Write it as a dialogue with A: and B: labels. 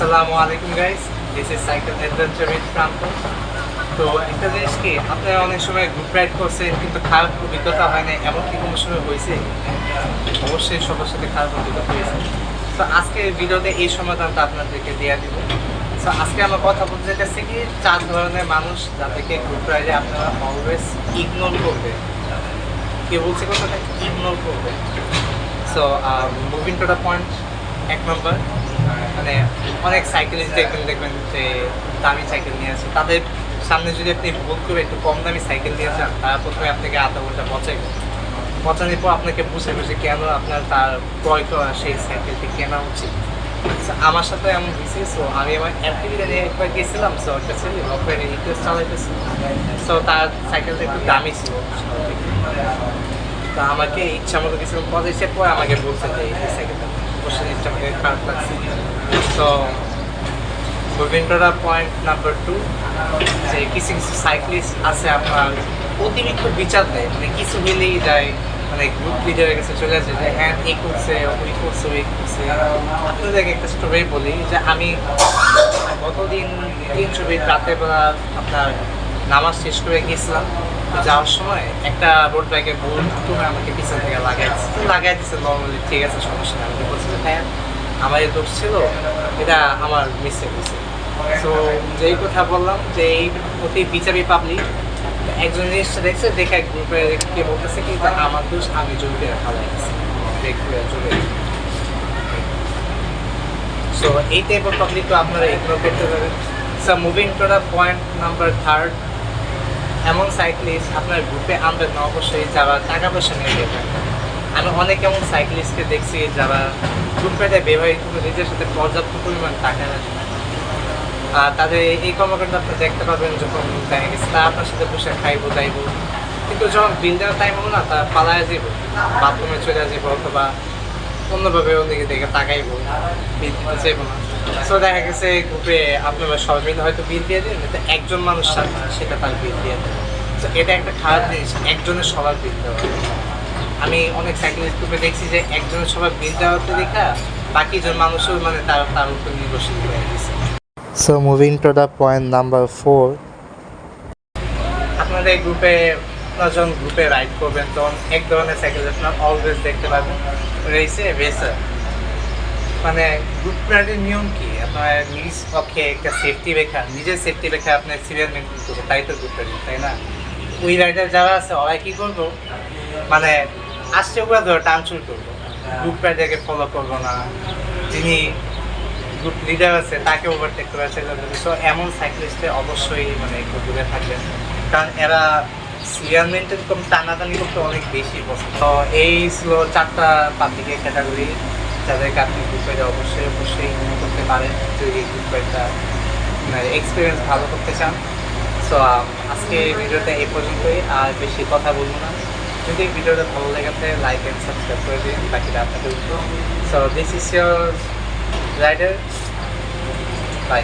A: আসসালামু আলাইকুম guys, this is cycle adventure with প্রান্ত। তো একটা জিনিস কি, আপনারা অনেক সময় গ্রুপ রাইড করছেন কিন্তু খারাপ অভিজ্ঞতা হয় না, এমন কি কোনো সময় হয়েছে? অবশ্যই সবার সাথে খারাপ অভিজ্ঞতা হয়েছে। তো আজকের ভিডিওতে এই সমাধানটা আপনাদেরকে দিয়ে দিব। তো আজকে আমার কথা বলতে চাইতেছি কি, 4 ধরনের মানুষ যাদেরকে গ্রুপ রাইডে আপনারা অলওয়েজ ইগনোর করবেন। কে বলছে কথাটা? ইগনোর করবেন। So moving to the point, 1 নম্বর, মানে অনেক সাইকেলিস্ট দেখবেন যে দামি সাইকেল নিয়ে আসে, তাদের সামনে যদি আপনি ভুল করে একটু কম দামি সাইকেল নিয়ে যান, তারা প্রথমে আপনাকে আধা ঘন্টা পচানোর পর আপনাকে বুঝে কেন আপনার তার ক্রয় করা সেই সাইকেলটি কেনা উচিত। আমার সাথে এমন হয়েছে। সো আমি আমার অ্যাক্টিভিটি একবার গেছিলাম, সো একটা ছেলে অপারেটর রিকোয়েস্ট চালাইতেছি। সো তার সাইকেলটা একটু দামি ছিল, তা আমাকে ইচ্ছা মতো কিছু পজাইছে, পরে আমাকে বলছে যে এই সাইকেলটা অবশ্যই জিনিসটা আমাকে খারাপ লাগছে। তো moving to the point number 2, যে কিছু কিছু সাইক্লিস্ট আছে আপনার অতিরিক্ত বিচার দেয়, মানে কিছু মিলেই যায়, মানে গ্রুপ লিডারের কাছে চলে আসে যে হ্যাঁ এই করছে, ওই করছে, ওই করছে। আপনাদেরকে একটা স্টোরি বলি যে আমি গতদিন 3 ছবি রাতের বেলা আপনার নামাজ শেষ করে গিয়েছিলাম। যাওয়ার সময় একটা রোড বাইকের বোর্ড তুমি আমাকে পিছন থেকে লাগাই দিচ্ছে নর্মালি, ঠিক আছে, সমস্যা নেই। আমাকে বলছিল হ্যাঁ আমার এই দোষ ছিল, এটা আমার মিস্টেক হয়েছে। সো যেই কথা বললাম যে এই অতি বিচারী পাবলিক একজন জিনিসটা দেখছে, দেখে এক গ্রুপে কে বলতেছে কি আমার দোষ, আমি জড়িয়ে ফেলাই গেছি, জড়িয়ে। সো এই টাইপের পাবলিক তো আপনারা ইগনোর করতে পারেন। So moving to the point number 3, এমন সাইক্লিস্ট আপনার গ্রুপে আনবেন না অবশ্যই যারা টাকা পয়সা নিয়ে দেবেন। আমি অনেক এমন সাইক্লিস্টকে দেখছি যারা গ্রুপে ব্যবহৃত নিজের সাথে পর্যাপ্ত পরিমাণ টাকা রাখে। আর তাদের এই কর্মকাণ্ড আপনি দেখতে পাবেন যখন দেখা গেছে তারা আপনার সাথে বসে খাইবো দাইবো, কিন্তু যখন বিল দেওয়ার টাইম হবো না তারা পালায় যাবো, বাথরুমে চলে যাবো, অথবা অন্যভাবে ওদিকে দেখে তাকাইবো, বিল দিতে চাইবো না। সো দেখা গেছে গ্রুপে আপনারা সবাই মিলে হয়তো বিল দিয়ে দিন, কিন্তু একজন মানুষ সেটা তার বিল দিয়ে দেয়। তো এটা একটা খারাপ জিনিস, একজনের সবার বিল দেওয়া। আমি অনেক সাইকেলিস্ট গ্রুপে দেখছি যে একজনের সবার বিল দেওয়াতে দেখা বাকিজন মানুষও মানে তার উপর নির্ভরশীল হয়ে গেছে। So moving to the point number 4, আপনাদের গ্রুপে যখন গ্রুপে রাইড করবেন তখন এক ধরনের সাইকেল আপনার অলওয়েজ দেখতে পাবেন, রয়েছে রেসার। মানে গ্রুপ রাইডের নিয়ম কি, আপনার নিজ পক্ষে একটা সেফটি রেখা, নিজের সেফটি রেখা আপনার সিরিয়াল মেনটেন করবো, তাই তো গ্রুপ রাইডিং, তাই না? ওই রাইডার যারা আছে ওরা কী করবো, মানে আসছে ওরা ধরো টানচুর করবো, গ্রুপ রাইডারকে ফলো করবো না, যিনি গ্রুপ লিডার আছে তাকে ওভারটেক করার চেষ্টা করবে। সো এমন সাইক্লিস্টে অবশ্যই মানে একটু দূরে থাকবেন, কারণ এরা সিরিয়াল মেনটেন কম টানাটানি করতে অনেক বেশি পছন্দ। তো এই ছিল 4টা পাবলিকের ক্যাটাগরি যাদেরকে আপনি গ্রুপ রাইডে অবশ্যই মনে করতে পারেন যদি গ্রুপ রাইডটা মানে এক্সপিরিয়েন্স ভালো করতে চান। সো আজকে এই ভিডিওটা এই পর্যন্তই, আর বেশি কথা বলবো না। যদি ভিডিওটা ভালো লেগেছে লাইক অ্যান্ড সাবস্ক্রাইব করে দিন, বাকিটা আপনাদের উত্তর। So this is your rider, by.